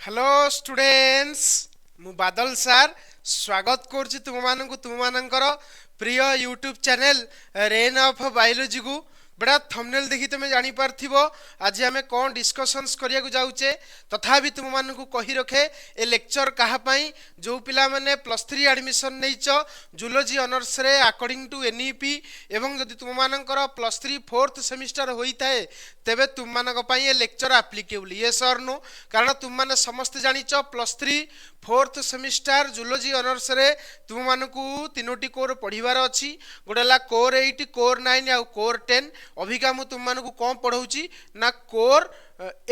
Hello students मु बादल sir स्वागत करुच्ची तुम मानकर प्रिय YouTube channel rain of biology को बड़ा थंबनेल देखी तुम जानी पारथिबो आज आमे कोन डिस्कशंस करिया को जाउचे तथापि तुम मानकु कहि रखे ए लेक्चर कहा पई जो पिला माने +3 एडमिशन नैच जूलॉजी ऑनर्स रे अकॉर्डिंग टू एनईपी एवं जदि तुम मानकर +3 फोर्थ सेमिस्टर होई थाए तेबे तुम मानक पई ए लेक्चर एप्लीकेबल ये सर नो कारण तुम माने समस्त जानिच +3 फोर्थ सेमिस्टर जूलॉजी ऑनर्स रे तुम मानकु तीनोटी कोर पढ़िबार अछि गोडेला कोर 8 कोर 9 आ कोर 10 अभिका मु तुम मानकु कौन पढ़ाऊँगी ना कोर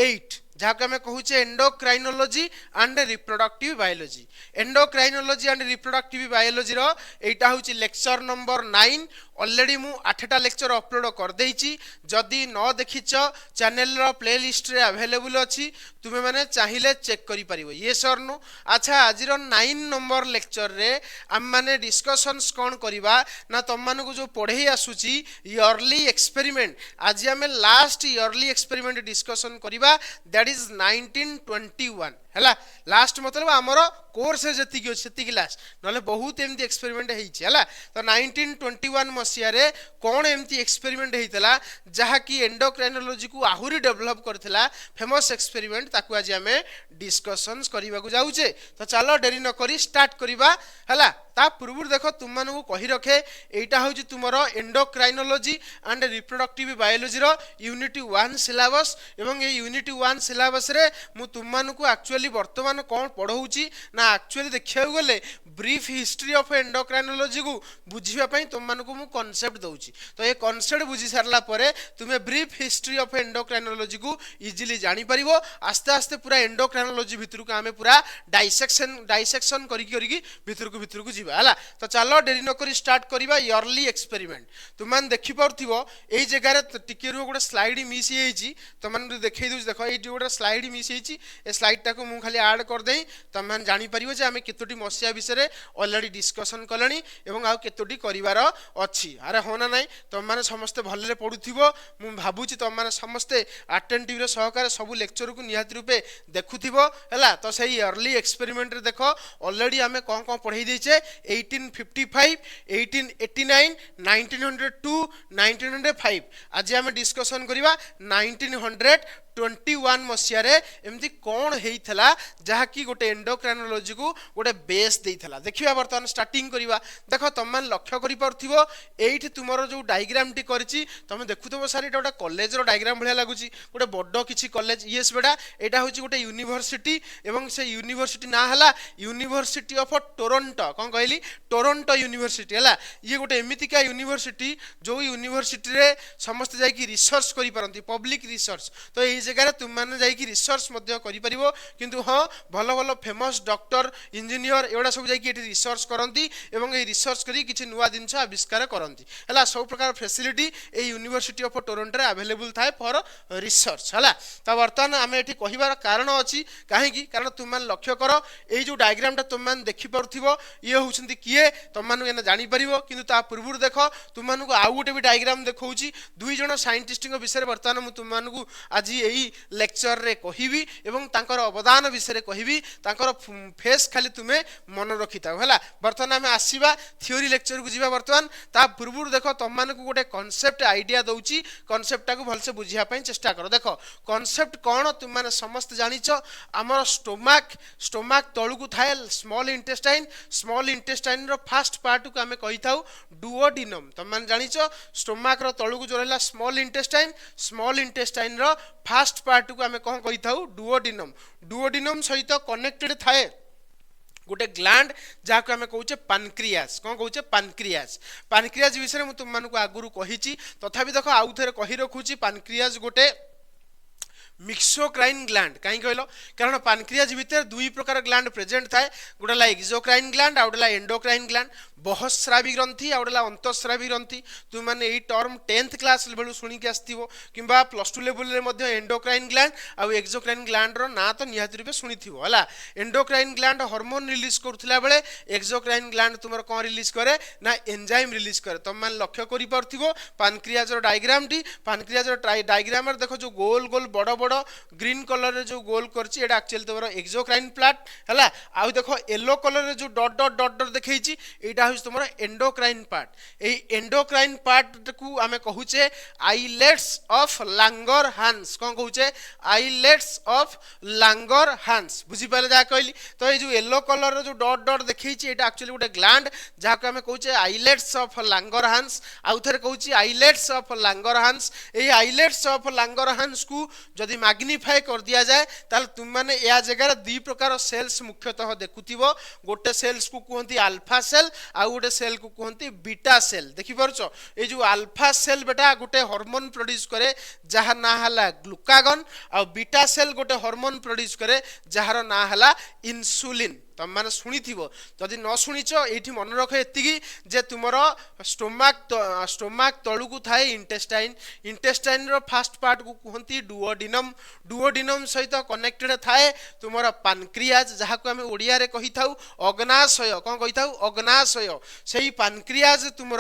8 जहाँ को आम कहूचे endocrinology and reproductive biology endocrinology and reproductive biology रो एटा होची लेक्चर नंबर 9 ऑलरेडी मु 8टा लेक्चर अपलोड कर देइची जदि न देखिच चैनल रो प्लेलिस्ट रे अवेलेबल अछि तुमे माने चाहिले चेक करि परिबो ये सर नो अच्छा आज रो 9 नंबर लेक्चर रे हम माने डिस्कशंस कोन करिबा ना तम माने को जो पढे आसुची इयरली एक्सपेरिमेंट आज हमें लास्ट इयरली एक्सपेरिमेंट डिस्कशन करिबा दैट इज 1921 हैला लास्ट मतलब हमरो कोर्स जति की सेति लास्ट नले बहुत एमती एक्सपेरिमेंट हेइछि हैला तो 1921 मसिया रे कोन एमती एक्सपेरिमेंट हेइतला जहा की एंडोक्राइनोलॉजी को आहुरी डेवलप करथिला फेमस एक्सपेरिमेंट ताकू आज हमें डिस्कशंस करिबा को जाउचे तो चलो देरी न करी स्टार्ट करिबा हैला ता पूर्व देखो तुम मानू कहि रखे एटा होची तुमरो एंडोक्राइनोलॉजी एंड रिप्रोडक्टिव बायोलॉजी रो यूनिट 1 सिलेबस एवं ए यूनिट 1 सिलेबस रे मु तुम मानू को एक्चुअली वर्तमान कोन पढौची ना एक्चुअली देखिया गले ब्रीफ हिस्ट्री ऑफ एंडोक्राइनोलॉजी को बुझिबा पई तुम मानू को मु कांसेप्ट दउची तो ए कांसेप्ट बुझि सरला परे तुमे ब्रीफ हिस्ट्री ऑफ एंडोक्राइनोलॉजी को इजीली जानि परिबो आस्ते आस्ते पूरा एंडोक्राइनोलॉजी भितर को हमें पूरा डाइसेक्शन करी भितर को जीवा हला तो चलो देरी न करी स्टार्ट करिबा इयरली एक्सपेरिमेंट तुम मान देखि परथिबो एई जगह रे टिके रो गोटे स्लाइड मिस हेइची तुम मान देखै दउ देखो एई गोटे स्लाइड मिस हेइची ए स्लाइड टाको मु खाली ऐड कर देई तुम मान जानि परिबो जे हमें केतोटी मसिया विषय ऑलरेडी डिस्कशन कलनी एवं आ केतोटी करिवार अछि अरे होना नाही तुम माने समस्त भलरे पढुथिबो मु भाबुची तुम माने समस्त अटेंटिव रे सहकार सब लेक्चर को निहात रूपे देखुथिबो हला तो सही इयरली एक्सपेरिमेंट रे देखो ऑलरेडी हमें कोन कोन पढाई देछे 1855 1889 1902 1905 आज हमें डिस्कशन करिबा 1921 मसिया रे एमती कोन हेइथला जहा की गोटे एंडोक्राइनोलॉजी को गोटे बेस देइथला देखिबा वर्तमान स्टार्टिंग करिबा देखो तुम मान लक्ष्य करि परथिबो एठी तुमरो जो डायग्राम टी करछि तुम देखुथबो सारी एटा कॉलेज रो डायग्राम भलिया लागुछि गोटे बड्डो किछि कॉलेज यस बेटा एटा होछि गोटे यूनिवर्सिटी एवं से यूनिवर्सिटी ना हला यूनिवर्सिटी ऑफ टोरंटो कोन कहली टोरंटो यूनिवर्सिटी हला ये गोटे एमितिका यूनिवर्सिटी जो यूनिवर्सिटी रे समस्त जाय की रिसर्च करि परंती पब्लिक रिसर्च तो एई जगह तुम माने जाय की रिसर्च मध्य करि परिबो किंतु हां भलो भलो फेमस डॉक्टर इंजीनियर एवडा सब जाय की एठी रिसर्च करंती एवं ए रिसर्च करी किछि नुवा दिनछ आविष्कार करंती हला सब प्रकार facility A university of Toronto रे अवेलेबल थाए फॉर रिसर्च हला त वर्तमान हमें एठी कहिबार कारण अछि काहे की कारण तुम मान लक्ष्य करो ए जो डायग्राम ता तुम मान देखि परथिबो ये होछंती किए तुम मानु एना जानि परिबो किंतु ता पूर्व देखो तुम मानु को आउ गोटे भी डायग्राम देखौची दुई जण साइंटिस्ट को विषय वर्तमान मु तुम मानु को आज एही लेक्चर रे कहिबी एवं तांकर अवदान विषय कहिबी तांकर फेस खाली तुमे मन रखिता हला वर्तमान हमें आसीबा थ्योरी लेक्चर को जीवा वर्तमान ता पूर्व देखो तुम मानु को गोटे कांसेप्ट आईडिया दउची कांसेप्ट टा को भलसे बुझिया पई चेष्टा करो देखो कांसेप्ट कोन तुम माने समस्त जानिचो हमर स्टोमक तळु को थाए small intestine row first part को हमें कहि थाउ डुओडिनम तुम माने जानिचो स्टोमक रो तळु को जो रहला small intestine row first part को हमें कोन कहि थाउ डुओडिनम सहित कनेक्टेड थाए गोटे ग्लैंड जहाँ को आम कहे पानक्रियास कौन कहे पानक्रियास विषय मुझे तुम मानक आगुरी कही तथापि देख आउ थे कही रखुची पानक्रियास गोटे मिक्सोक्राइन ग्लैंड कहीं कहल कारण पानक्रियाज भितर दुई प्रकार ग्लैंड प्रेजेंट थाए गोटेला एक्सोक्राइन ग्लैंड आउटेला एंडोक्राइन ग्लैंड बहस्रावी ग्रंथि आउटेला अंतस्रावी ग्रंथि तुम मैंने यही टर्म 10th क्लास लेवल शुणिक आसो कि +2 लेवल में एंडोक्राइन ग्लैंड आउ एक्सोक्राइन ग्लैंड रो ना तो निहाती रूपे शुणी है एंडोक्राइन ग्लैंड हार्मोन रिलीज करुला बेले एक्सोक्राइन ग्लैंड तुम कौन रिलीज करे ना एंजाइम रिलीज करे तुम मैंने लक्ष्य कर पानक्रियाज डायग्राम टी पानक्रियाज डायग्राम देख जो गोल गोल बड़ बड़ बड़ ग्रीन कलर रे जो गोल करछि एटा एक्चुअली तोर एक्सोक्राइन पार्ट हला आ देखो येलो कलर रे जो डॉट डॉट डॉट डॉट देखैछि एटा होछि तोर एंडोक्राइन पार्ट एई एंडोक्राइन पार्ट को आमे कहूचे आइलेट्स ऑफ लांगरहांस कोन कहूचे आइलेट्स ऑफ लांगरहांस बुझि पाले जा कहली तो ए जो येलो कलर रे जो डॉट डॉट देखैछि एटा एक्चुअली गोटे ग्लैंड जहा को आमे कहूचे आइलेट्स ऑफ लांगरहांस आउ थरे कहूछि आइलेट्स ऑफ लांगरहांस ए आइलेट्स ऑफ लांगरहांस को जदि मैग्निफाई कर दिया जाए ताल तुम माने या जगह दी प्रकार सेल्स मुख्यतः देखुथिबो गोटे सेल्स को कहंती अल्फा सेल आ गोटे सेल को कहंती बीटा सेल देखि परछो ए जो अल्फा सेल बेटा गोटे हार्मोन प्रोड्यूस करे जहा ना हला ग्लूकागन आ बीटा सेल गोटे हार्मोन प्रोड्यूस करे जहार ना हला इंसुलिन तुम मैंने शुणी जदि न शुणीच ये मन रख एति जे तुम स्टोमाक तलू को थाए इंटेस्टाइन इंटेस्टाइन रो फास्ट पार्ट को कहती डुओडिनम डुओडिनम सहित कनेक्टेड थाए तुम पानक्रियाज जहाँ को आम ओडिया रे कही थाउ अग्नाशय कौन कही थाउ अग्नाशय से पानक्रियाज तुम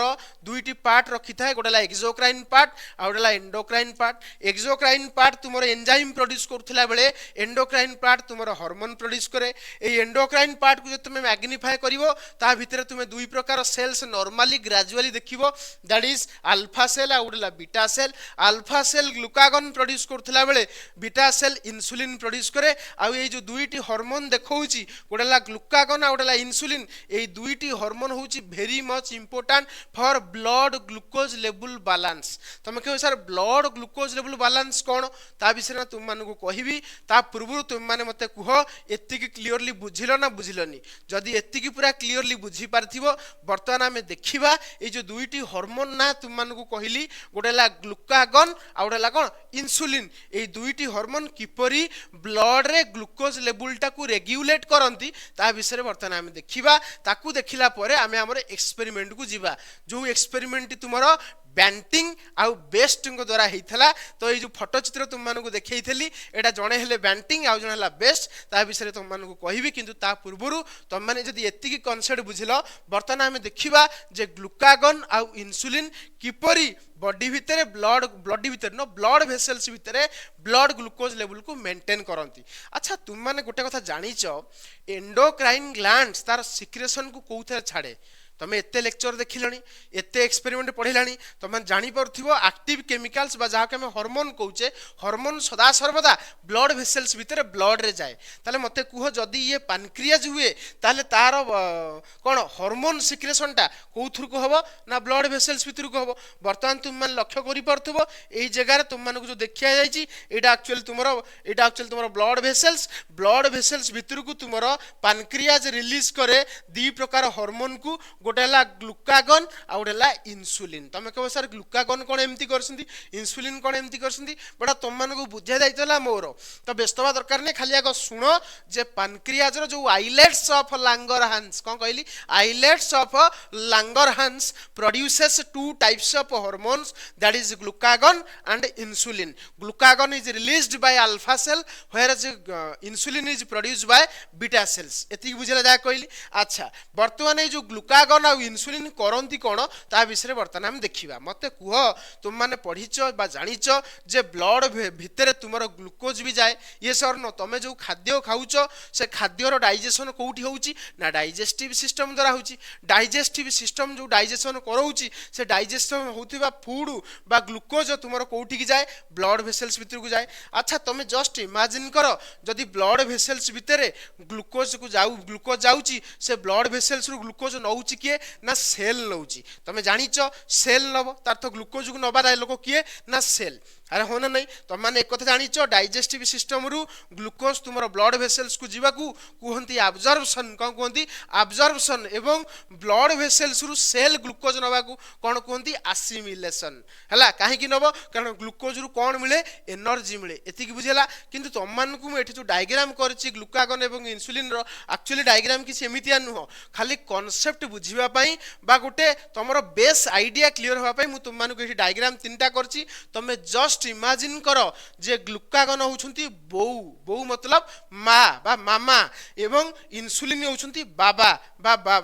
दुईटी पार्ट रखी थाए गोटे एक्सोक्राइन पार्ट आ गोटे एंडोक्राइन पार्ट एक्सोक्राइन पार्ट तुम एंजाइम प्रोड्यूस करुला बेले एंडोक्राइन पार्ट तुम हार्मोन प्रोड्यूस करे एंडोक्राइन पार्ट को जो तुम मैग्निफाई करिवो ता भितर तुम दुई प्रकार सेल्स नॉर्मली ग्रेजुअली देखिवो दैट इज अल्फा सेल आ उडला beta cell alpha cell glucagon produce करथला बेले बीटा सेल इंसुलिन प्रोड्यूस करे आ ये जो दुईटी हार्मोन देखौची उडला ग्लूकागन आ उडला इंसुलिन ए दुईटी हार्मोन होची very much important for blood glucose level balance तुम कहो sir blood glucose level balance कोन ता विषय तुम मानू को कहिबी ता पूर्व तुम माने मते कुह एतिकी क्लियरली बुझिलो ना बुझिलनी जदि एतिकी पूरा क्लियरली बुझी पारथिबो वर्तमान आमे देखिबा ए जो दुईटी हार्मोन ना तुम मानू को कहिली गोटेला ग्लूकागन आ गोटेला कोन इंसुलिन ए दुईटी हार्मोन किपरि ब्लड रे ग्लूकोज लेवल टा को रेगुलेट करंती ता विषय वर्तमान आमे देखिबा ताकू देखिला परे आमे हमर एक्सपेरिमेंट को जिबा जो एक्सपेरिमेंट तुमरो बैंटिंग आउ बेस्ट द्वारा होता तो ये जो फोटो चित्र तुम मानक देखी एटा जड़े हेले बैंटिंग आउ जड़े है बेस्ट ता विषय तुम मानक कहबी किंतु ता पूर्व तुम मैंने जब एति कनसेप्ट बुझल बर्तमान आम देखा जे ग्लूकागन आउ इंसुलिन किपरि बॉडी भितर ब्लड भितर न ब्लड भेसल्स भितर ब्लड ग्लूकोज लेवल को मेंटेन करती अच्छा तुम मैंने गोटे कथा जानिच एंडोक्राइन ग्लैंड्स तार सिक्रेशन को कौन छाड़े तुम एते लेक्चर देखिलनी एते एक्सपेरिमेंट पढ़िलानी तुम जानी पारथिबो एक्टिव केमिकल्स बा जहा के हम हार्मोन कहूचे हार्मोन सदा सर्वदा ब्लड वेसल्स भितर ब्लड रे जाए ताले मते कुह जदी ये पानक्रियाज हुए ताले तार कोन हार्मोन सिक्रेशन टा कोथुर को हबो ना ब्लड वेसल्स भितर को हबो वर्तमान तुम मन लक्ष्य करि पारथिबो एई जगह रे तुम मानको जो देखिया जाईची एटा एक्चुअली तुमरो ब्लड वेसल्स भितर को तुमरो पानक्रियाज रिलीज करे दी प्रकार हार्मोन को गोटे ग्लूकागन आ गोटे इंसुलिन तुम कह सर ग्लूकागन कौन एमती करछंती इंसुलिन कौन एमती करछंती बड़ा तुम मानक बुझा जाइतला मोर तो व्यस्त हवा दरकार नहीं खाली आग शुण जे पानक्रियाज रो जो आइलेट्स ऑफ लांगरहांस कौन कहली islets of Langerhans produces two types of hormones that is glucagon and insulin glucagon is released by alpha cell whereas insulin is produced by beta cells एति बुझला जा कहली अच्छा वर्तमान जो ग्लूकागन इंसुलिन करती कौन ता विषय बर्तमान आम देखा मत कह तुम मैंने पढ़ीच जाच जे ब्लड भितर तुम ग्लूकोज भी जाए ये सर न तुम जो खाद्य खाऊच से खाद्यर डाइजेशन कौटी होची ना डाइजेस्टिव सिस्टम द्वारा होची डाइजेस्टिव सिस्टम जो डाइजेशन कराऊची से डाइजेशन होतिबा फूड बा ग्लूकोज तुम कौटी की जाए ब्लड वेसल्स भितर को जाए अच्छा तुम जस्ट इमेजिन कर जदि ब्लड वेसल्स भितर ग्लूकोज जाऊची से ब्लड वेसल्स रु ग्लूकोज नौची किए ना सेल नौची तुम जानिच सेल नब तार तो ग्लूकोज को नबार लोक किए ना सेल अरे हो ना नहीं तुम मैंने एक जानिच डाइजेस्टिव सिस्टम रु ग्लूकोज तुम ब्लड वेसल्स को जीवाकू कहती अब्जर्प्शन कौन कहती अब्जर्प्शन एवं ब्लड वेसल्स रु सेल ग्लूकोज नवाकू कौन कहती आसिमिलेशन है कहीं नब कारण ग्लूकोज रु कौन मिले एनर्जी मिले एतिक बुझेला किंतु तुम मानक मुझे जो डायग्राम करछि ग्लूकागन एवं इंसुलिन रो एक्चुअली डायग्राम किसी एमितिया नुह खाली कॉन्सेप्ट बुझापी बा गोटे तुम बेस आइडिया क्लीयर होगापी मुझे तुम मानक डायग्राम तीनटा करछि तुम जस्ट इमेजिन कर जे ग्लूकागन होउछंती बौ बौ मतलब माँ बा मामा एवं इंसुलिन होउछंती बाबा बा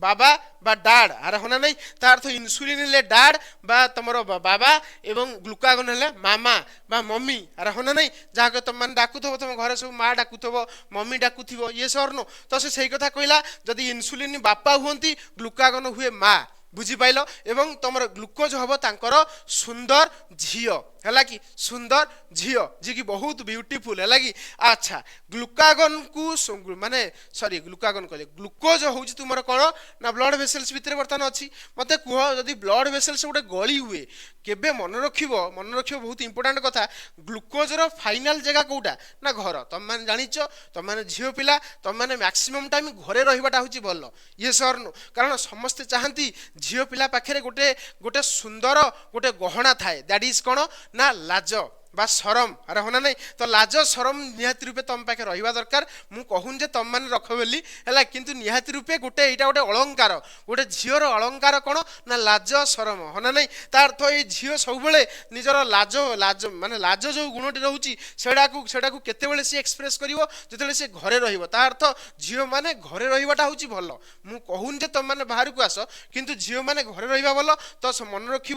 বাবা বা ডাড আর হনা নাই তার অর্থ ইনসুলিন হলে ডাড বা তোমার বাবা এবং গ্লুকাগন হলে মামা বা মম্মি আর হনা নাই যাকে তুমি ডাকুথব তুমি ঘরে সব মা ডাকুথব মম্মি ডাকুথিব ইয়ে সর্ণ তো সে সেই কথা কহিলা যদি ইনসুলিন বাপা হুঁতি গ্লুকাগন হুয়ে মা বুঝিপাইল এবং তোমার গ্লুকোজ হব তাঁকর সুন্দর ঝিও है कि सुंदर झील जी की बहुत ब्यूटीफुल है कि अच्छा ग्लुकागन को माने सॉरी ग्लुकागन कहले ग्लुकोज हूँ तुम कौन ना ब्लड वेसल्स भितर बर्तमान अच्छी मत कह जदि ब्लड वेसल्स गोटे गली हुए केबे मन रख बहुत इंपोर्टाट कथा ग्लुकोज फाइनाल जगह कौटा ना घर तुम मैंने जाच तुम मैंने झील पिला तुम मैंने मैक्सिमम टाइम घरे रहा हूँ भल ये सर नु कारण समस्ते चाहती झील पिला पाखे गोटे गोटे सुंदर गोटे गहना थाए दैट इज कौन ना लाज बा शरम अरे होना नहीं तो लाज शरम निहाती रूपे तुम पाखे रहा दरकार मु कहूँ जे तुम मैंने रख बोली है किंतु निहाती रूपे गोटे यहाँ गोटे अलंकार गोटे झीर अलंकार कौन ना लाज शरम होना नहीं तार अर्थ ये झील सब निजर लाज लाज माने लाज जो गुणटी रोचे से केते सी एक्सप्रेस कर सी घरे अर्थ झील मैंने घरे रहा हूँ भल मु कहूँ जे तुम मैंने बाहर को आस किंतु झील मैंने घरे रहा भल तो मन रख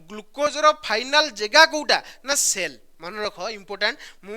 ग्लुकोज फाइनाल जगह कौटा ना सेल मन रख इंपोर्टाट मु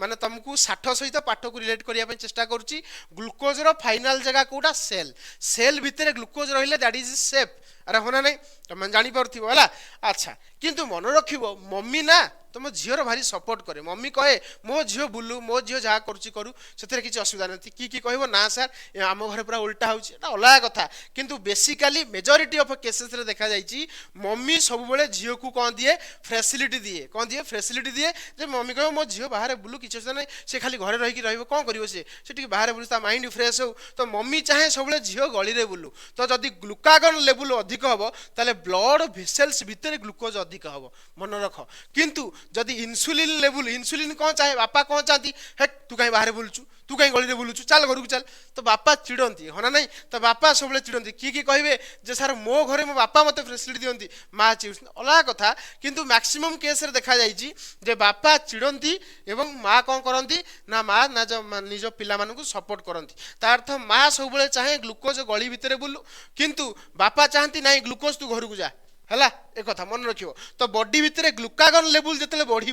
माने तुमको साठ सहित पाठ को रिलेट करने चेष्टा करुच्ची ग्लुकोज फाइनाल जगह कौटा सेल सेल भितर ग्लुकोज रही दैट इज सेफ अरे होना नहीं तुम जापर है अच्छा किंतु मन रख मम्मी ना तुम झीर भारी सपोर्ट करे मम्मी कहे मो झील बुलू मो झील जहाँ करू से किसी असुविधा नहीं कि कह ना सार आम घर पूरा उल्टा होता अलग कथा किंतु बेसिकाली मेजोरिटी ऑफ केसेस रे देखा जाइए मम्मी सब झील को कौन दिए फैसिलिटी दिए कौन दिए फैसिलिटी दिए जे मम्मी कह मो झील बाहर बुलू किसी असुविधा नहीं से खाली घरे रही कौन कर बाहर बुलू माइंड फ्रेश हो तो मम्मी चाहे सब झील गली में बुलू तो जदि ग्लुकागन लेवल अधिक हम ताले ब्लड भेसल्स भितर ग्लुकोज अधिक हम मन रख किंतु जदि इन्सुलिन लेवल इन्सुलिन कौन चाहे बापा कौन चाहती है तू कहीं बाहर बुलूचु तू कहीं गली में बुलूचु चल घर को चल तो बापा चिड़ती हाँ नहीं तो बापा सब चिड़ती किए कहे जे सार मो घरे मो बापा मत फैसिलिटी दिखती माँ चिड़ अलग कथा किंतु मैक्सिमम केस रे देखा जाइए बापा चिड़ती एवं माँ कौन करती ना माँ ना जो निज पिला मानू सपोर्ट करती अर्थ माँ सब चाहे ग्लुकोज गली भितर बुलू किंतु बापा चाहती ना ग्लुकोज तू घर को जा है एक कथा मन रख तो बॉडी भितर ग्लुकागन लेवल जो बढ़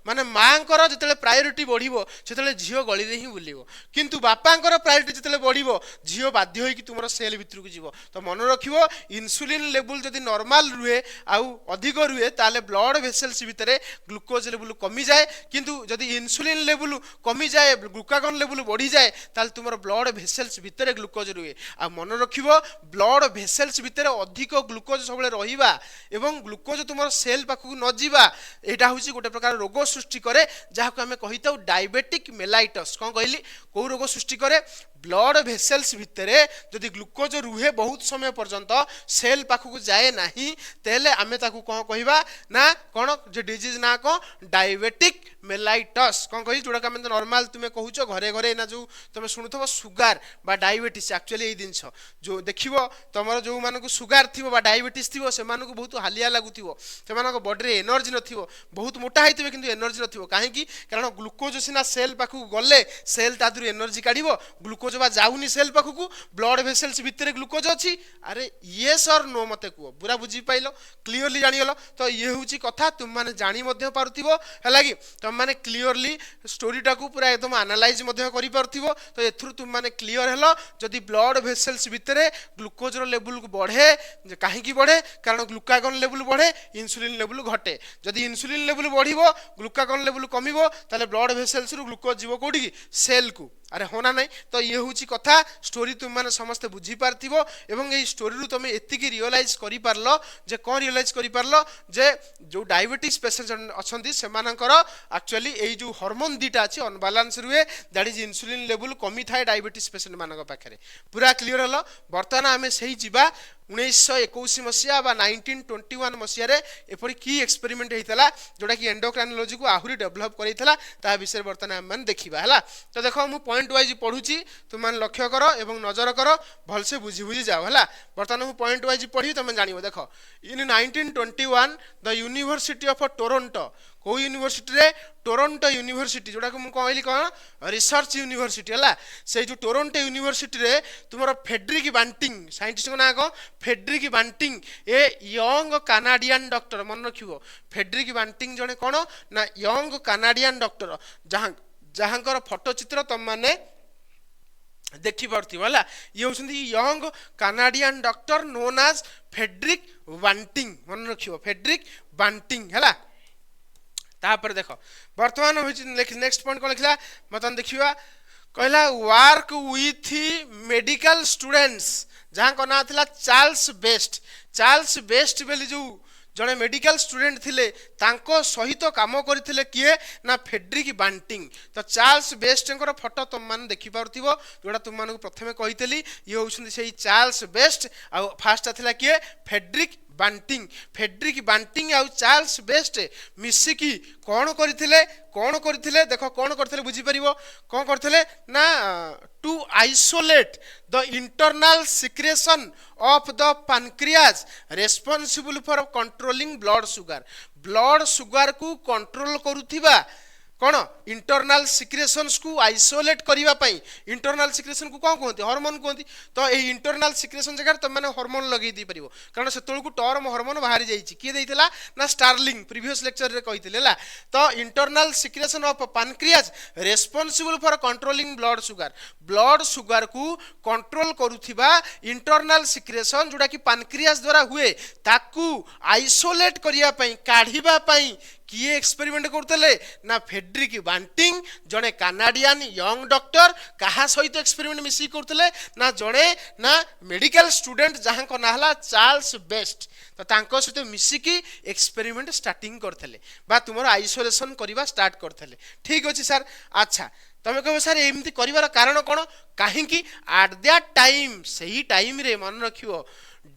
माने माँ जो प्रायोरीटी बढ़ से झील गली में ही बुल किंतु बापांकर प्रायोरीटी जो बढ़ झील बाध्य होगी तुम सेल भितर को जीव तो मन रख इन्सुलिन लेवल जदि नॉर्मल रुहे आउ अधिक रुहे ताले ब्लड भेसल्स भितर ग्लुकोज लेवल कमी जाए किंतु जदि इन्सुलिन लेवल कमी जाए ग्लुकागन लेवल बढ़ी जाए ताले तुम ब्लड भेसल्स भितर ग्लुकोज रुहे आ मन रख ब्लड भेसल्स भितर अधिक ग्लुकोज सब रहा एवं ग्लुकोज तुम सेल पाखक न जावा यहाँ हूँ गोटे प्रकार रोग सृष्टि करे जहाँ आम कही था डायबेटिक मेलाइटस कौन कहली कौ रोग सृष्टि करे ब्लड भेसल्स भितर जदि ग्लुकोज रुहे बहुत समय पर्यंत सेल पाखक जाए ना तेले आम ताकू कौन कहवा ना कौन जो डिजीज ना कौन डायबेटिक मेलाइटस कौन कही जोड़ा आम नॉर्मल तुम्हें कहूच घरे घरे ना जो तुम शुणुव सुगार बा डायबिटीज एक्चुअली ये जिनस जो देख तुम जो मानक सुगार थी डायबिटीज थी से बहुत हालिया लगुव से बॉडी एनर्जी न बहुत मोटा होते कि एनर्जी न कहीं कारण ग्लुकोज सीना सेल पाखक गले सेल तादर एनर्जी काढ़ ग्लुकोज बा जाऊनी सेल पाखक ब्लड भेसल्स भितर ग्लुकोज अच्छी अरे ये सर नो मत कह पूरा बुझी पाइल क्लीयरली जानीगल तो ये हूँ कथा तुम मैंने जानी पारुथिबो है कि तुम मैंने क्लीयरली स्टोरीटा को पूरा एकदम एनालाइज कर तो एथुरु तुम मैंने क्लीयर हेलो जदि ब्लड भेसल्स भितर ग्लुकोज लेवल बढ़े कहीं बढ़े कारण ग्लुकागन लेवल बढ़े इन्सुलिन लेवल घटे जदि इन्सुलिन लेवल बढ़ ग्लुकागन लेवल कमिबो ताले ब्लड भेसल्स रु ग्लुकोज जीव कोठी सेल को अरे होना नहीं तो ये हूँ कथा स्टोरी तुम मैंने समस्ते बुझी पार्थिबो एवं ये स्टोरी तुम एतिकी रियलाइज करि पारलो जे कौन रियलाइज करि पारलो जे जो डायबिटीज पेशेंट अच्छी से एक्चुअली ये जो हार्मोन दीटा अच्छी अनबालांस रुए दैट इज इन्सुलिन लेवल कमी थाए डायबिटीज पेशेंट मान पाखे पूरा क्लीयर हल बर्तमान आम से जा 1921 मसीहा 1921 मसीह एपरी की एक्सपेरिमेंट होता जोटा कि एंडोक्राइनोलॉजी को आहरी डेभलप कर विषय बर्तमान आम देखा है तो देख मुझे पॉइंट वाइज पढ़ुची तुम मैंने लक्ष्य कर एवं नजर कर भलसे बुझी बुझी जाओ है बर्तमान मुझे पॉइंट वाइज पढ़ी तुम जान देख इन 1921 द यूनिवर्सिटी ऑफ टोरंटो को यूनिवर्सिटी रे टोरंटो यूनिवर्सिटी जोड़ा को कहली कौन रिसर्च यूनिवर्सिटी है से जो टोरंटो यूनिवर्सिटी रे तुम फेड्रिक बांटिंग साइंटिस्ट ना कौन Friedrich बांटिंग a young Canadian doctor मन रखियो फेड्रिक बांटिंग जड़े कौन ना यंग कानाडियन डॉक्टर जहाँ जहाँकर फोटो चित्र तुम मैंने देखी पार्थिव है ये होती young Canadian doctor known as Frederick Banting मन रखियो फेड्रिक बांटिंग है तापर देख बर्तमान नेक्स्ट पॉइंट कौन लिखला मतलब देखिए कहला वर्क विथ मेडिकल स्टूडेंट्स जहाँ को ना था चार्ल्स बेस्ट बेली जो जड़े मेडिकल स्टूडेंट थिले तांको सहित काम करथिले किए ना फेड्रिक बांटिंग तो चार्ल्स बेस्ट फोटो तुम मैंने देखी पार्थिव जोड़ा तुम मानक प्रथमे कही ये होउछन से चार्ल्स बेस्ट आ फास्ट थिला किए फेड्रिक बांटिंग आउ चार्ल्स बेस्ट मिसिकी कौन करथिले देखो कौन करथिले बुझी परिबो कौन करथिले ना to isolate the internal secretion of the pancreas responsible for controlling blood sugar को कंट्रोल करुथिबा कौन इंटरनल सिक्रेशंस को आइसोलेट करबा पई इंटरनल सिक्रेशन को कौन कहते हार्मोन कहते तो ये इंटरनल सिक्रेशन जगह तुम मैंने हार्मोन लगे दी परिबो कारण से को टर्म हार्मोन बाहरी जाइए किए देइतला ना स्टार्लिंग प्रीवियस लेक्चर रे कहितले ला तो internal secretion of pancreas responsible for controlling blood sugar को कंट्रोल करुथिबा इंटरनल सिक्रेशन जोड़ा कि पैनक्रियाज द्वारा हुए ताकू आइसोलेट करिया पई काढिबा पई किए एक्सपेरिमेंट करते ना फेड्रिक बांटिंग जड़े कानाडियन यंग डॉक्टर कहा सहित एक्सपेरिमेंट मिसी करते ना जड़े ना मेडिकल स्टूडेंट जहाँ को ना चार्ल्स बेस्ट तो तांको सहित मिसिकी एक्सपेरिमेंट स्टार्टिंग करते बा तुम आइसोलेशन करवा स्टार्ट करते ठीक अच्छे सर अच्छा तुम कह सर एमती कर कारण कौन कहीं एट दैट टाइम सही टाइम रे मन रखियो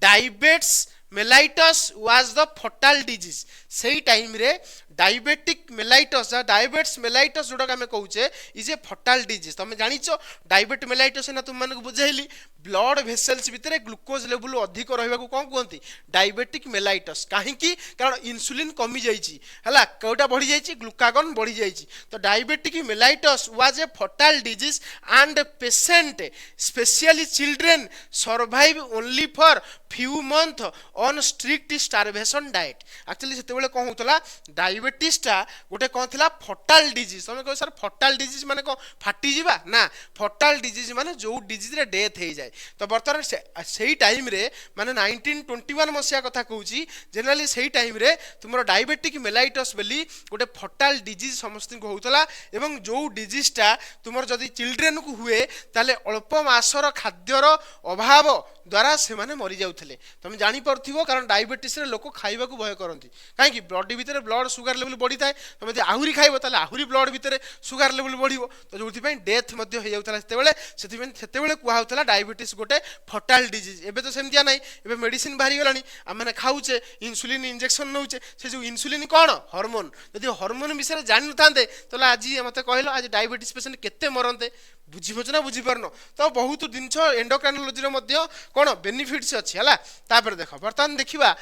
diabetes mellitus was the फटाल disease सही टाइम रे डायबेटिक मेलाइटस डायबिटीज मेलाइटस जोटा आम कहे इज ए फटाल डिजीज तुम जानिच डायबेट मेलाइटस ना तुम मानक बुझेली ब्लड भेसल्स भितर ग्लूकोज लेवल अधिक रहा कौन कहते डायबेटिक मेलाइटस कहीं कारण इन्सुलिन कमी जाइए कौटा बढ़ी जाइए ग्लूकागन बढ़ी जाइए तो diabetic mellitus was a फटाल disease and patient specially children survive only for few month on strict starvation diet actually से कौन होता डायबिटीजटा गोटे कौन थी फटाल डिजीज तुम कह सर फटाल डिजीज माने कौन फाटी जीवा ना फटाल डिजीज माने जो डिजीज रे डेथ हो जाए तो बर्तमान से टाइम रे माने 1921 मसीहा कथा कहूँ जेनराली से टाइम रे तुम डायबेटिक मेलाइटस बोली गोटे फटाल डिजीज समस्त को होता एवं जो डिजीजटा तुम जदि चिल्ड्रेन को हुए ताले अल्प मासर खाद्यर अभाव द्वारा से माने मरी जाउथले तुम जानी पारथिबो कारण डायबिटीज रे लोक खाइबा को भय करंती काहे बॉडी भितर ब्लड शुगर लेवल बढ़ी थाए तुम यदि आहुरी खाइबो ताले आहुरी ब्लड भितर शुगर लेवल बढ़िबो तो जोथि पई डेथ मध्ये हो जाउथला सेतेबेले कुआ होतला डायबिटीज गोटे फटाल डिजीज एबे तो सेमतिया नाही एबे मेडिसिन बाहरी गलानी आ माने खाउचे इंसुलिन इंजेक्शन नउचे से जो इंसुलिन कोन हार्मोन यदि हार्मोन विषय जानि नथांते तो आज मते कहलो आज डायबिटीज पेशेंट केते मरंते बुझीपच ना बुझीपारन तो बहुत जिनस एंडोक्राइनोलॉजी कौन बेनिफिट्स अच्छी है तापर देख बर्तमान देखा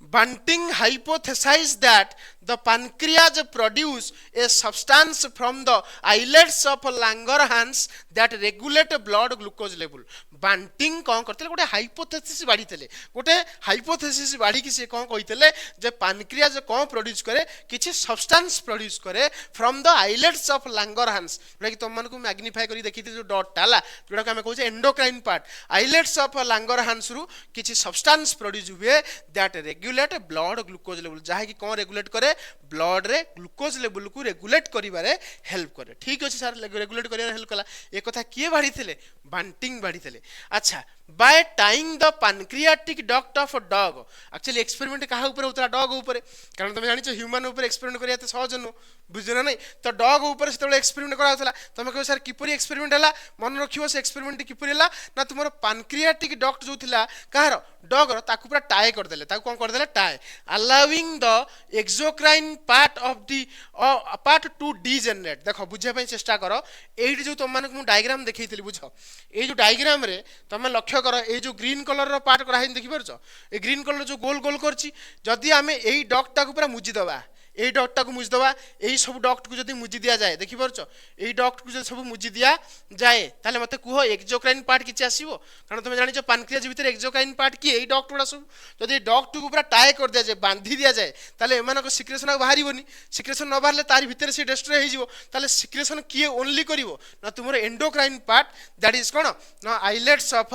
Banting hypothesized that the pancreas produce a substance from the islets of Langerhans that regulate blood glucose level. Banting कौन करते गोटे हाइपोथेसिस बाड़ी गोटे हाइपोथेसिस बाड़ी की से कौन कहते जे पानक्रियाज कौन प्रोड्यूस करे किसी सब्सटेंस प्रोड्यूस करे from the islets of Langerhans जोटा कि तुम मानक मैग्निफाई करी देखी जो डॉट टाला जोटा आम कहते endocrine part islets of Langerhans रु किसी सब्सटेंस प्रोड्यूस हुए that regulate blood glucose level जहाँ कि कौन रेगुलेट करे ब्लड रे ग्लूकोज लेवल को रेगुलेट करिवारे हेल्प करे ठीक अच्छे सर रेगुलेट करिवारे हेल्प कला एक कथा किए बाढ़ी थे बांटिंग बाढ़ी थे अच्छा by tying the pancreatic duct of a dog actually experiment कहा ऊपर होता डॉग ऊपर कारण तुम जानिछ ह्यूमन ऊपर एक्सपेरिमेंट करिया त सहज न बुझना नहीं तो डॉग ऊपर से एक्सपेरिमेंट करा होतला तुम कहो सर किपरि एक्सपेरिमेंट हला मन रखियो से एक्सपेरिमेंट किपरि हला ना तुमरो pancreatic duct जो थिला कहार डॉग रो ताकू पूरा टाई कर देले ताकू कोन कर देले tie allowing the exocrine part of the part to degenerate देखो बुझे पई चेष्टा करो एही जो तुम मानक मु डायग्राम देखैतली बुझो ए जो डायग्राम रे तुम लक्ष्य कर ए जो ग्रीन कलर रो पार्ट करा देखि परछ ए ग्रीन कलर जो गोल गोल करछि जदि आमे एही डॉगटा को पूरा मुजी दबा এই ডক্টটাকে মুজিদেবা এই সব ডক্টକୁ যদি মুজি দিয়া যায় ଦେଖିପାରୁଛ এই ডক্টକୁ যদি ସବୁ মুজি দিয়া যায় তাহলে মতে কুহ এক্সোক্রাইন পার্ট কিছু আসিব কারণ তুমি জানিছ পানক্রিয়াস ভিতরে এক্সোক্রাইন পার্ট কি এই ডক্ট গুড়া সব যদি ডক্টକୁ পুরা টাই করে দিয়া যায় বাঁধি দিয়া যায় তাহলে এমানক সিক্রেশন আর বাহারিবনি সিক্রেশন ন বাহারলে তার ভিতরে সে ডেস্ট্রয় হয়ে যাব তাহলে সিক্রেশন কিয়ে ওনলি করিব না তোমার এন্ডোক্রাইন পার্ট দ্যাট ইজ কোন না আইলেটস অফ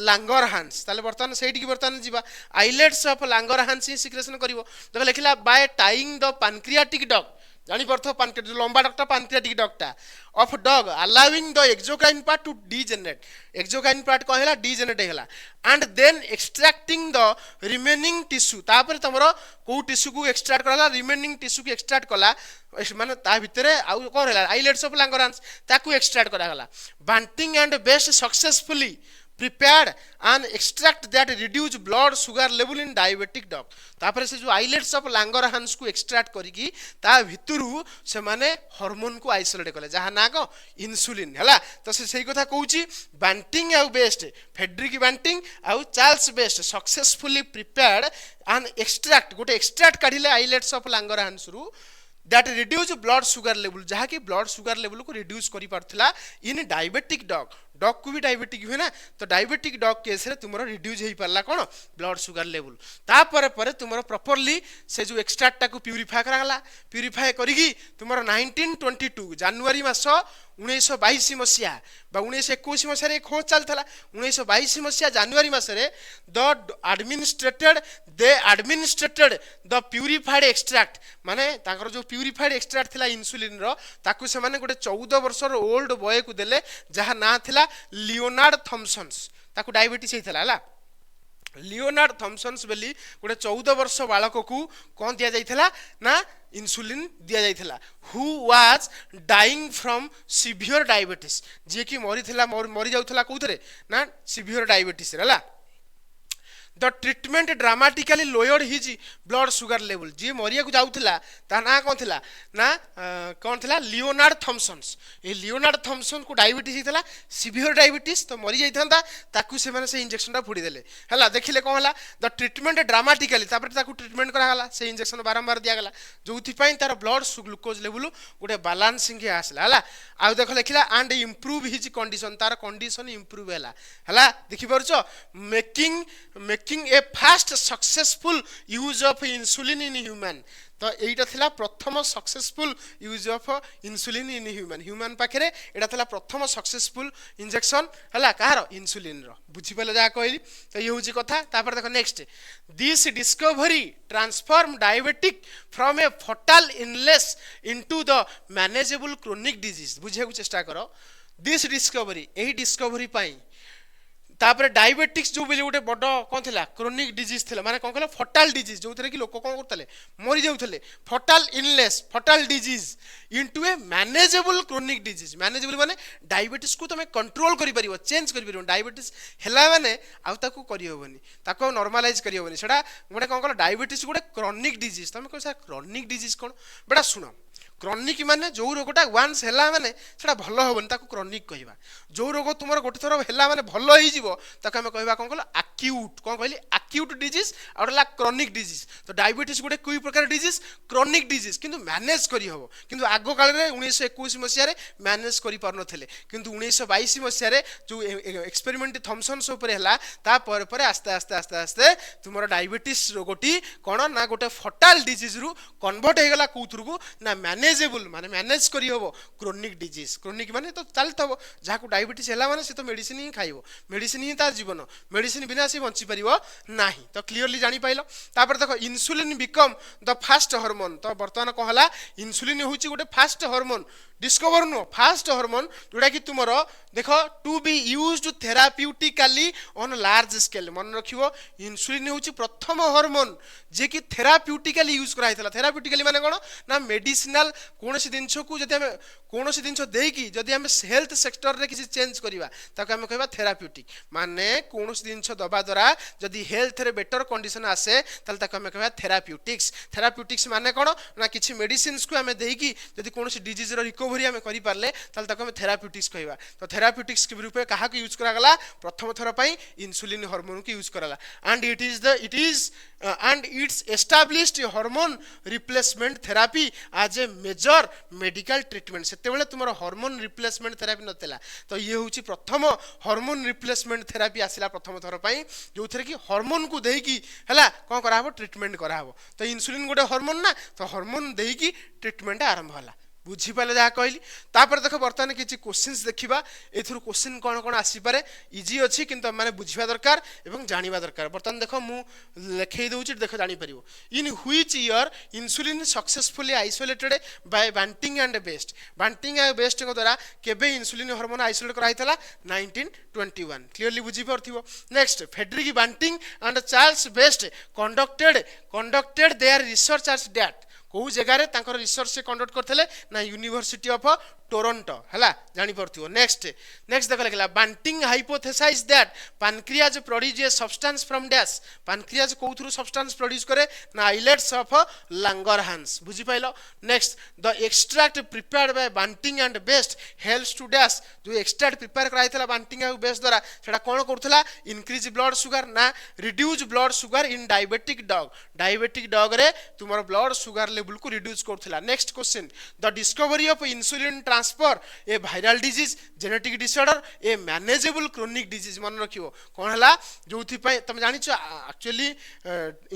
লাঙ্গরহান্স তাহলে বর্তমান সেইটিকি বর্তমান যা আইলেটস অফ লাঙ্গরহান্স হি সিক্রেশন করিব দেখো লেখিলা by tying the pancreatic duct জানিপারথ পানক্রিয়াটিক লম্বা ডগটা পানক্রিয়াটিক ডগটা of dog allowing the exocrine part to degenerate exocrine part কহ ହେଲା ডিজেনারেট ହେଲା and then extracting the remaining tissue তারপরে তোমার কোউ টিস্যু কু এক্সট্রাক্ট করা রিমেনিং টিস্যু কু এক্সট্রাক্ট কলা মানে তা ভিতরে আউ কোন ହେଲା আইলেটস অফ লাঙ্গরহান্স তাকু এক্সট্রাক্ট করা গলা Banting and Best successfully prepared and extract that reduce blood sugar level in diabetic dog तापर से जो आइलेट्स ऑफ लांगरहांस को एक्सट्रैक्ट करिकी ता भितरु से माने हार्मोन को आइसोलेट कले जहा ना को इंसुलिन हला तो से सही कथा कहूची बांटिंग आउ बेस्ट फेडरिक बांटिंग आउ Charles best successfully prepared and extract गोटे एक्सट्रैक्ट काढिले आइलेट्स ऑफ लांगरहांस रु that reduce blood sugar level जहा कि blood sugar level को reduce करि पारथला इन डायबिटिक डॉग डॉग को भी डायबिटिक हुए ना तो डायबिटिक डॉग केस रे तुमरो रिड्यूस हेई परला कोन ब्लड सुगर लेवल ता परे तुमरो प्रॉपर्ली से जो एक्सट्रैक्ट को प्यूरिफाई कराला प्यूरिफाई करिगी तुमरो 1922 जनवरी मास 1922 मसिया बा 1921 मसिया रे खोज चलथला 1922 मसिया जनवरी मास रे दे एडमिनिस्ट्रेटेड द प्यूरिफाइड एक्सट्रैक्ट माने ताकर जो प्यूरिफाइड एक्सट्रैक्ट थिला इंसुलिन रो ताकू से माने गोटे 14 वर्ष रो ओल्ड बॉय को देले जहा ना थिला लियोनार्ड थॉमसन्स ताकू डायबिटीज हेतला हला लियोनार्ड थॉमसन्स बेली गोटे 14 वर्ष बालक को कौन दिया जाइथला ना इंसुलिन दिया जाइथला who was dying from severe diabetes जे कि मरी जाउथला कोउथरे ना सिवियर डायबिटीज हला the treatment dramatically lowered his blood sugar level जी मरिया को जाउथला ता ना कोन थिला ना कोन थिला लियोनार्ड थॉमसन्स ए लियोनार्ड थॉमसन को डायबिटीज हितला सिवियर डायबिटीज तो मरि जाइथंदा ताकू से माने से इंजेक्शन टा फुडी देले हला देखिले कोन हला द ट्रीटमेंट ड्रामाटिकली तापर ताकू ट्रीटमेंट करा हला से इंजेक्शन बारंबार दिया गला जोथि पई तार ब्लड ग्लूकोज लेवल गोटे बैलेंसिंग के आसला हला आ देखो लिखला एंड इंप्रूव हिज कंडीशन तार कंडीशन इंप्रूव हला देखि परछो making a fast successful use of insulin in human तो एटा थिला प्रथम successful use of insulin in human पाखरे एटा थिला प्रथम सक्सेसफुल इंजेक्शन हला कहार इंसुलिन रो बुझी पले जा कहली तो ये होची कथा तापर देखो next this discovery transform diabetic from A फटाल illness into the manageable chronic disease बुझे को चेष्टा करो दिस डिस्कवरी एही डिस्कवरी पाई तापर डायबिटिक्स जो बेले गोटे बड़ कौन थिला क्रोनिक डिजीज थिला माने कौन कहला फटाल डिजीज जो कि लोक कौन करतले मरी जाउथले फटाल इलनेस फटाल डिजीज इनटू ए मैनेजेबल क्रोनिक डिजीज मैनेजेबल माने डायबिटिस को तमे कंट्रोल करि परिबो चेंज करि परिबो डायबिटिस हैला माने आ ताकू करि होबनी ताकू नॉर्मलाइज करि होबनी सेटा गोटे कौन कहला डायबिटिस गोटे क्रोनिक डिजीज तमे कहसा क्रोनिक डिजीज कोन बेटा सुनो क्रोनिक माने जो रोगटा वान्स हैला माने सेटा भलो होबनी ताकू क्रोनिक कहिबा जो रोग तुमर गोटे थर हैला माने भलो होई जीवो ताकू हम कहबा कोन कहला एक्यूट कोन कहली एक्यूट डिजीज और ला क्रोनिक डिजीज तो डायबिटिस गोटे कोई प्रकार डिजीज क्रोनिक डिजीज किंतु मैनेज करि होबो किंतु आगो काल रे 1921 मसिया रे मैनेज करि पारनो थले किंतु 1922 मसिया रे जो एक्सपेरिमेंट थॉमसन्स ऊपर हैला ता पर आस्ते आस्ते आस्ते आस्ते तुमर डायबिटिस रोगटी कोन ना गोटे फटाल डिजीज रु कन्वर्ट हे गला कोथुर को ना मैनेजेबल माने मैनेज करि होबो क्रोनिक डिजीज क्रोनिक माने तो चलतबो जाको डायबिटिस हैला माने से तो मेडिसिन ही खाइबो मेडिसिन ही तार जीवन मेडिसिन बिना से बंची परिबो नाही तो क्लियरली जानि पाइलो तापर देखो insulin become the first hormone तो वर्तमान कहला इंसुलिन होची गोटे फास्ट हार्मोन डिस्कवर नो फास्ट हार्मोन जोड़ा कि तुमरो देखो to be used therapeutically on large scale मन रखिबो इंसुलिन होची प्रथम हार्मोन जे कि थेराप्यूटिकली यूज करा हैतला थेराप्यूटिकली माने कोन ना मेडिसिनल कोनोसी दिनछो को जदि हम कोनोसी दिनछो देकी जदि हम हेल्थ सेक्टर रे किसी चेंज करिवा ताको हम कहबा थेराप्यूटिक माने कोनोसी दिनछो दबा द्वारा जदि हेल्थ रे बेटर कंडीशन आसे तल ताको हम कहबा थेराप्यूटिक्स थेराप्यूटिक्स माने कोन ना किछि मेडिसिन्स को हम देकी जदि कोनोसी डिजीज रो रिकवरी आम करें ताल थेराप्यूटिक्स कहवा तो थेराप्यूटिक्स रूप क्या यूज कराला प्रथम थर पर इंसुलिन हार्मोन को यूज कराला and it is and its established hormone replacement therapy as a major medical treatment सेते बेले तुमर हार्मोन रिप्लेसमेंट थेरापी नथिला तो ये होची प्रथम हार्मोन रिप्लेसमेंट थेरापी आसिला प्रथम थर पई जो थरे कि हार्मोन को देकी हला कोन करा हबो ट्रीटमेंट करा हबो तो इंसुलिन गोटे हार्मोन ना तो हार्मोन देकी ट्रीटमेंट आरंभ होला बुझीपारे जहाँ कहली तापर देख बर्तमान किसी क्वेश्चंस देखा ए क्वेश्चन कौन कौन आसीपे इजी अच्छी किंतु मैंने बुझा दरकार और जाना दरकार बर्तमान देख मुझे लिखे दूसरी देख जापर in which year insulin successfully isolated by Banting and Best द्वारा केबे इंसुलिन हार्मोन आइसोलेट कराइला 1921 क्लियरली बुझीपार next Frederick Banting and Charles Best conducted their research at that कौ जगार रिसर्च से कंडक्ट करते ना यूनिवर्सिटी ऑफ टोरंटो है जानी पड़ो नेक्स्ट देख लगे Banting hypothesized that pancreas produce a substance from dash pancreas कौथुरु सब्सटेंस प्रोड्यूस करे ना आइलेट्स ऑफ लांगरहांस बुझी पाइलो next the extract prepared by Banting and Best helps to dash जो एक्सट्रैक्ट प्रिपेयर कराइला बांटिंग एंड बेस्ट द्वारा सेटा कोन करथला इंक्रीज ब्लड शुगर ना reduce blood sugar in diabetic dog रे तुमर ब्लड शुगर लेवल को रिड्यूस करथला next question the discovery of insulin transfer A viral disease genetic disorder A manageable chronic disease मन रखियो कोन हला जोथि पय तुम जानि छ एक्चुअली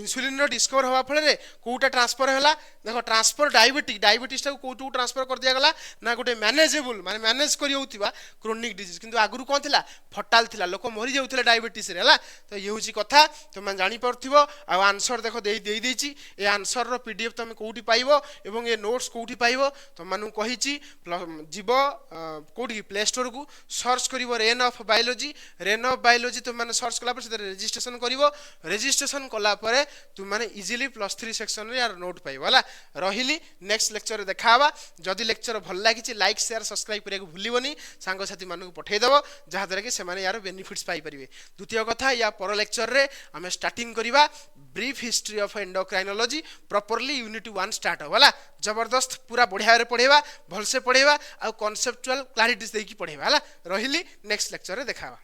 इंसुलिन रो डिस्कवर होवा फळे रे कोटा ट्रांसफर होला देखो ट्रांसफर डायबिटीज को कोटू ट्रांसफर कर दिया गला ना गोटे मैनेजेबल माने मैनेज करी होतिबा क्रोनिक डिजीज किंतु आगुरु कोन थिला फटाल थिला लोक मरि जाउथिला डायबिटीज रे हला तो ये होची कथा तुम जानि परथिबो आ आंसर देखो देई देची ए आंसर रो पीडीएफ तुम कोठी पाइबो एवं ए नोट्स कोठी पाइबो तुम मानु कहिची जीव कौटी प्ले स्टोर को सर्च कर रेन ऑफ बायोलॉजी तुम मैंने सर्च कला रेजिस्ट्रेशन कर रेजिस्ट्रेशन कलापर तुम मैंने इजिली +3 सेक्शन रे यार नोट पाइब है रही नेक्स्ट लेक्चर देखा जदि लेक्चर भल लगी लाइक शेयर सब्सक्राइब करने को भूलनी सांगसाथी मानक पठेदेव जहाँद्वारा कि से यार बेनिफिट्स पाइपर द्वितीय कथा या पर लेक्चर रे आम स्टार्टिंग करवा brief history of endocrinology properly unit 1 start होला जबरदस्त पूरा बढ़िया पढ़ेवा भलसे पढ़ेवा आ कॉन्सेप्चुअल क्लारिटीज देकी पढ़ेवा हला रहिली नेक्स्ट लेक्चर रे देखावा।